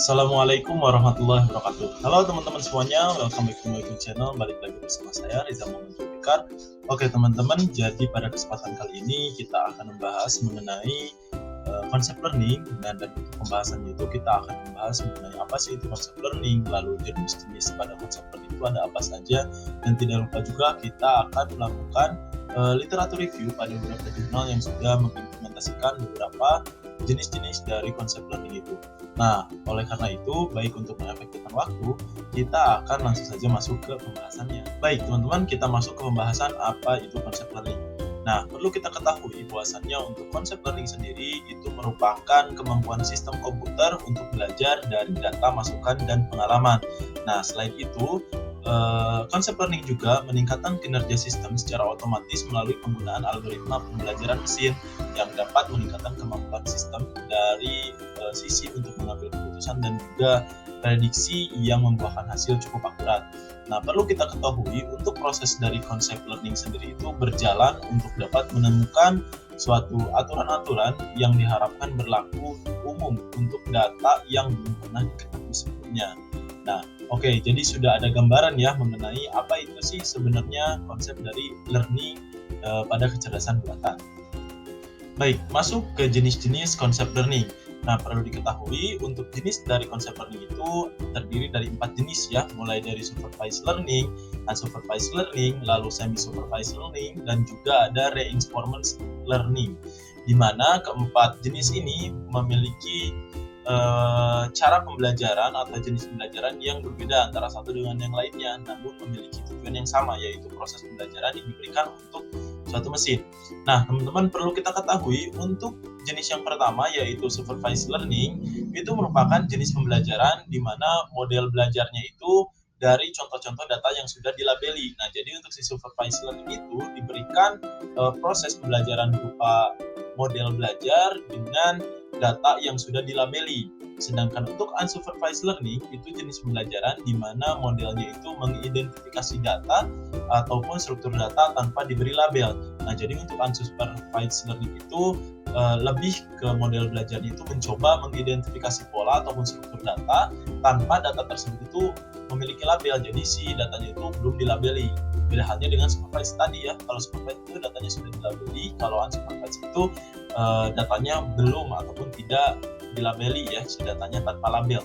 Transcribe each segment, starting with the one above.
Assalamualaikum warahmatullahi wabarakatuh. Halo teman-teman semuanya, welcome back to my YouTube channel. Balik lagi bersama saya Riza Muhammad Zulfikar. Oke teman-teman, jadi pada kesempatan kali ini kita akan membahas mengenai konsep learning. Dan untuk pembahasannya itu kita akan membahas mengenai apa sih itu konsep learning, lalu jenis-jenis pada konsep learning itu ada apa saja, dan tidak lupa juga kita akan melakukan literatur review pada beberapa jurnal yang sudah mengimplementasikan beberapa jenis-jenis dari konsep learning itu. Nah, oleh karena itu, baik untuk mengefektifkan waktu, kita akan langsung saja masuk ke pembahasannya. Baik, teman-teman, kita masuk ke pembahasan apa itu konsep learning. Nah, perlu kita ketahui bahwasannya untuk konsep learning sendiri itu merupakan kemampuan sistem komputer untuk belajar dari data, masukan, dan pengalaman. Nah, selain itu, konsep learning juga meningkatkan kinerja sistem secara otomatis melalui penggunaan algoritma pembelajaran mesin yang dapat meningkatkan kemampuan sistem dari sisi untuk mengambil keputusan dan juga prediksi yang membuahkan hasil cukup akurat. Nah, perlu kita ketahui untuk proses dari konsep learning sendiri itu berjalan untuk dapat menemukan suatu aturan-aturan yang diharapkan berlaku umum untuk data yang belum pernah diketahui sebelumnya. Nah, oke, jadi sudah ada gambaran ya mengenai apa itu sih sebenarnya konsep dari learning pada kecerdasan buatan. Baik, masuk ke jenis-jenis konsep learning. Nah, perlu diketahui untuk jenis dari konsep learning itu terdiri dari 4 jenis ya, mulai dari supervised learning, unsupervised learning, lalu semi-supervised learning, dan juga ada reinforcement learning, di mana keempat jenis ini memiliki cara pembelajaran atau jenis pembelajaran yang berbeda antara satu dengan yang lainnya, namun memiliki tujuan yang sama, yaitu proses pembelajaran yang diberikan untuk suatu mesin. Nah, teman-teman perlu kita ketahui untuk jenis yang pertama yaitu supervised learning, itu merupakan jenis pembelajaran di mana model belajarnya itu dari contoh-contoh data yang sudah dilabeli. Nah, jadi untuk si supervised learning itu diberikan proses pembelajaran berupa model belajar dengan data yang sudah dilabeli. Sedangkan untuk unsupervised learning itu jenis pembelajaran di mana modelnya itu mengidentifikasi data ataupun struktur data tanpa diberi label. Nah, jadi untuk unsupervised learning itu lebih ke model belajarnya itu mencoba mengidentifikasi pola ataupun struktur data tanpa data tersebut itu memiliki label. Jadi si datanya itu belum dilabeli. Beda halnya dengan supervised tadi ya. Kalau supervised itu datanya sudah dilabeli, kalau unsupervised itu datanya belum ataupun tidak dilabeli ya, si datanya tanpa label.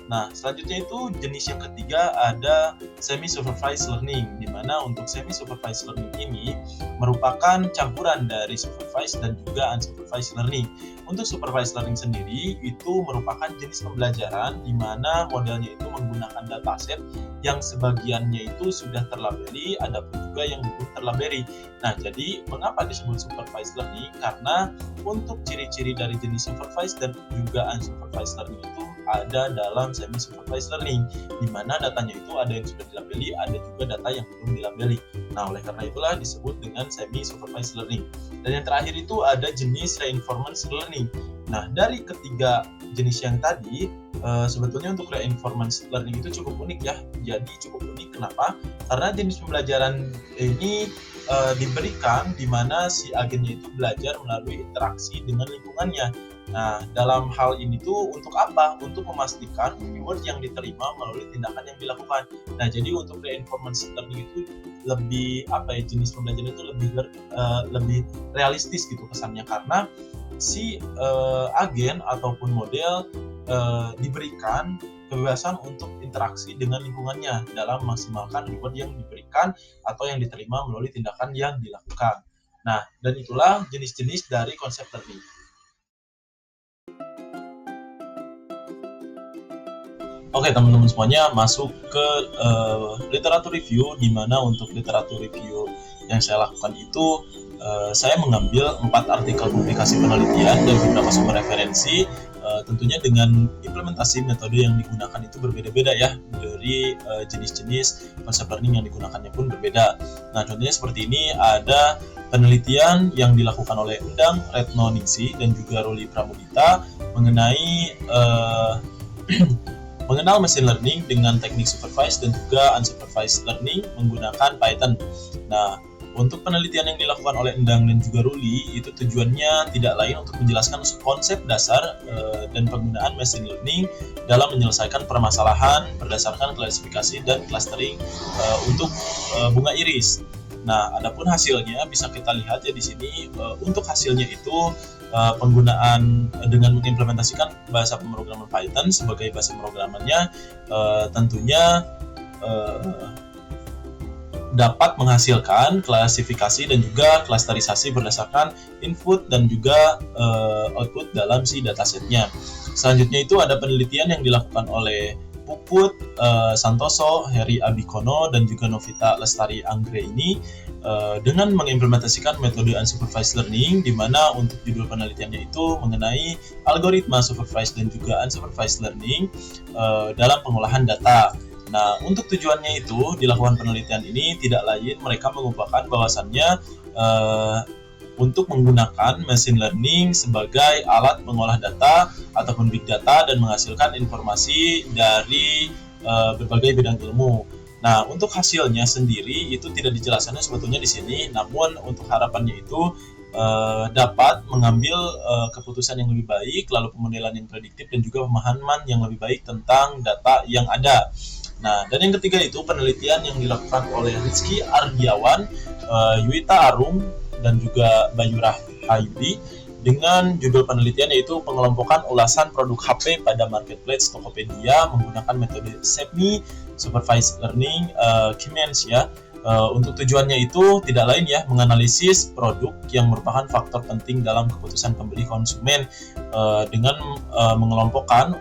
Nah, selanjutnya itu jenis yang ketiga ada semi-supervised learning, di mana untuk semi-supervised learning ini merupakan campuran dari supervised dan juga unsupervised learning. Untuk supervised learning sendiri itu merupakan jenis pembelajaran di mana modelnya itu menggunakan dataset yang sebagiannya itu sudah terlabeli, ada pun juga yang belum terlabeli. Nah, jadi mengapa disebut supervised learning? Karena untuk ciri-ciri dari jenis supervised dan juga unsupervised learning itu ada dalam semi-supervised learning, di mana datanya itu ada yang sudah dilabeli, ada juga data yang belum dilabeli. Nah, oleh karena itulah disebut dengan semi-supervised learning. Dan yang terakhir itu ada jenis reinforcement learning. Nah, dari ketiga jenis yang tadi, sebetulnya untuk reinforcement learning itu cukup unik ya. Jadi cukup unik kenapa? Karena jenis pembelajaran ini diberikan di mana si agennya itu belajar melalui interaksi dengan lingkungannya. Nah, dalam hal ini tuh untuk apa? Untuk memastikan reward yang diterima melalui tindakan yang dilakukan. Nah, jadi untuk reinforcement learning itu lebih jenis pembelajaran itu lebih realistis gitu kesannya, karena si agen ataupun model diberikan kebebasan untuk interaksi dengan lingkungannya dalam memaksimalkan reward yang diberikan atau yang diterima melalui tindakan yang dilakukan. Nah, dan itulah jenis-jenis dari konsep learning. Oke teman-teman semuanya, masuk ke literatur review, di mana untuk literatur review yang saya lakukan itu saya mengambil 4 artikel publikasi penelitian dan beberapa sumber referensi. Tentunya dengan implementasi metode yang digunakan itu berbeda-beda ya, dari jenis-jenis konsep learning yang digunakannya pun berbeda. Nah, contohnya seperti ini, ada penelitian yang dilakukan oleh Endang, Retno Ningsi, dan juga Ruli Pramudita mengenai mengenal machine learning dengan teknik supervised dan juga unsupervised learning menggunakan Python. Nah, Untuk penelitian yang dilakukan oleh Endang dan juga Ruli itu tujuannya tidak lain untuk menjelaskan konsep dasar dan penggunaan machine learning dalam menyelesaikan permasalahan berdasarkan klasifikasi dan clustering untuk bunga iris. Nah, adapun hasilnya bisa kita lihat ya di sini. Untuk hasilnya itu penggunaan dengan mengimplementasikan bahasa pemrograman Python sebagai bahasa pemrogramannya tentunya dapat menghasilkan klasifikasi dan juga klasterisasi berdasarkan input dan juga output dalam si datasetnya. Selanjutnya itu ada penelitian yang dilakukan oleh Puput Santoso, Heri Abikono, dan juga Novita Lestari Anggreni ini dengan mengimplementasikan metode unsupervised learning, di mana untuk judul penelitiannya itu mengenai algoritma supervised dan juga unsupervised learning dalam pengolahan data. Nah, untuk tujuannya itu dilakukan penelitian ini tidak lain mereka mengupakan bahwasannya untuk menggunakan machine learning sebagai alat mengolah data ataupun big data dan menghasilkan informasi dari berbagai bidang ilmu. Nah, untuk hasilnya sendiri itu tidak dijelaskan sebetulnya di sini, namun untuk harapannya itu dapat mengambil keputusan yang lebih baik, lalu pemodelan yang prediktif dan juga pemahaman yang lebih baik tentang data yang ada. Nah, dan yang ketiga itu penelitian yang dilakukan oleh Rizky Ardiawan, Yuita Arum, dan juga Bayu Rahayudi dengan judul penelitian yaitu pengelompokan ulasan produk HP pada marketplace Tokopedia menggunakan metode semi supervised learning Kimens ya. Untuk tujuannya itu tidak lain ya menganalisis produk yang merupakan faktor penting dalam keputusan pembeli konsumen dengan mengelompokkan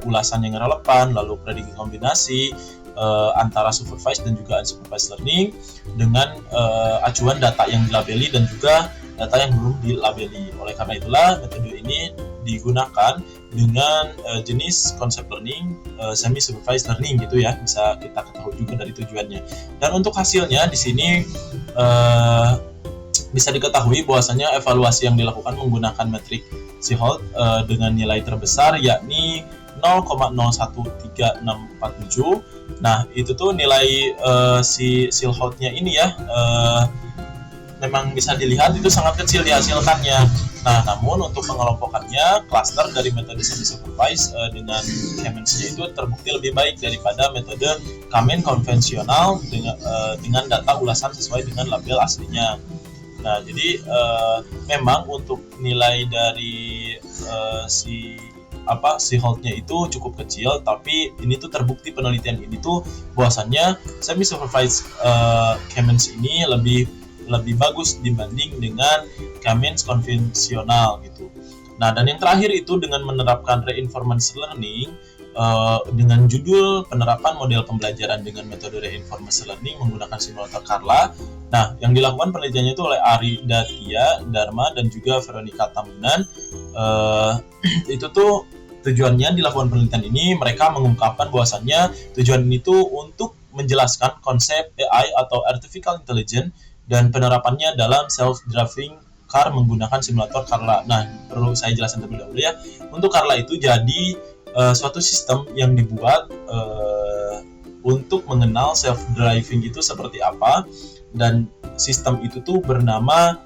ulasan yang relevan, lalu prediksi kombinasi antara supervised dan juga unsupervised learning dengan acuan data yang dilabeli dan juga data yang belum dilabeli. Oleh karena itulah metode ini digunakan dengan jenis konsep learning semi supervised learning gitu ya, bisa kita ketahui juga dari tujuannya. Dan untuk hasilnya di sini bisa diketahui bahwasanya evaluasi yang dilakukan menggunakan metrik Siholt dengan nilai terbesar yakni 0,013647. Nah, itu tuh nilai si Siholt-nya ini ya memang bisa dilihat itu sangat kecil dihasilkannya. Nah, namun untuk pengelompokannya, klaster dari metode semi-supervised dengan Kamensky itu terbukti lebih baik daripada metode Kamen konvensional dengan data ulasan sesuai dengan label aslinya. Nah, jadi memang untuk nilai dari si Holt-nya itu cukup kecil, tapi ini tuh terbukti penelitian ini tuh bahwasannya semi-supervised Kamensky ini lebih bagus dibanding dengan Kamens konvensional gitu. Nah, dan yang terakhir itu dengan menerapkan reinforcement learning dengan judul penerapan model pembelajaran dengan metode reinforcement learning menggunakan simulator Carla. Nah, yang dilakukan penelitiannya itu oleh Ari Datia Dharma dan juga Veronica Tambunan. Itu tuh tujuannya dilakukan penelitian ini mereka mengungkapkan bahwasannya tujuan ini tuh untuk menjelaskan konsep AI atau artificial intelligence dan penerapannya dalam self-driving car menggunakan simulator Carla. Nah, perlu saya jelaskan terlebih dahulu ya. Untuk Carla itu jadi suatu sistem yang dibuat untuk mengenal self-driving itu seperti apa, dan sistem itu tuh bernama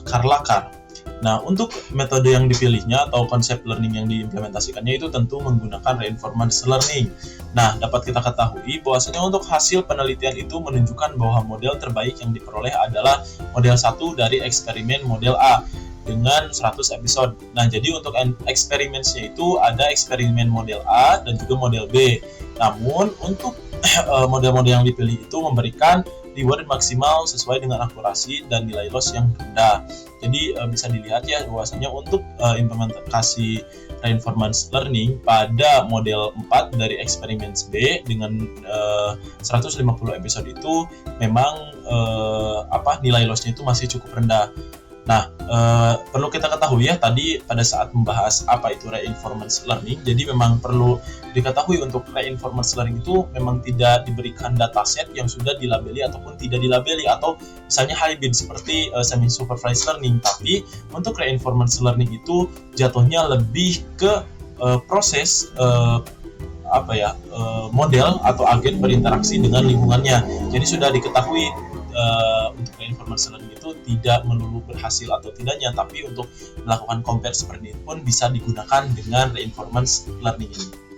Carla Car. Nah, untuk metode yang dipilihnya atau konsep learning yang diimplementasikannya itu tentu menggunakan reinforcement learning. Nah, dapat kita ketahui bahwasanya untuk hasil penelitian itu menunjukkan bahwa model terbaik yang diperoleh adalah model 1 dari eksperimen model A dengan 100 episode. Nah, jadi untuk eksperimennya itu ada eksperimen model A dan juga model B. Namun, untuk model-model yang dipilih itu memberikan reward maksimal sesuai dengan akurasi dan nilai loss yang rendah. Jadi bisa dilihat ya bahwasanya untuk implementasi reinforcement learning pada model 4 dari eksperimen B dengan 150 episode itu memang nilai loss-nya itu masih cukup rendah. Nah, perlu kita ketahui ya tadi pada saat membahas apa itu reinforcement learning, jadi memang perlu diketahui untuk reinforcement learning itu memang tidak diberikan dataset yang sudah dilabeli ataupun tidak dilabeli atau misalnya hybrid seperti semi supervised learning, tapi untuk reinforcement learning itu jatuhnya lebih ke proses model atau agen berinteraksi dengan lingkungannya. Jadi sudah diketahui untuk reinforcement learning itu tidak melulu berhasil atau tidaknya, tapi untuk melakukan compare seperti ini pun bisa digunakan dengan reinforcement learning ini.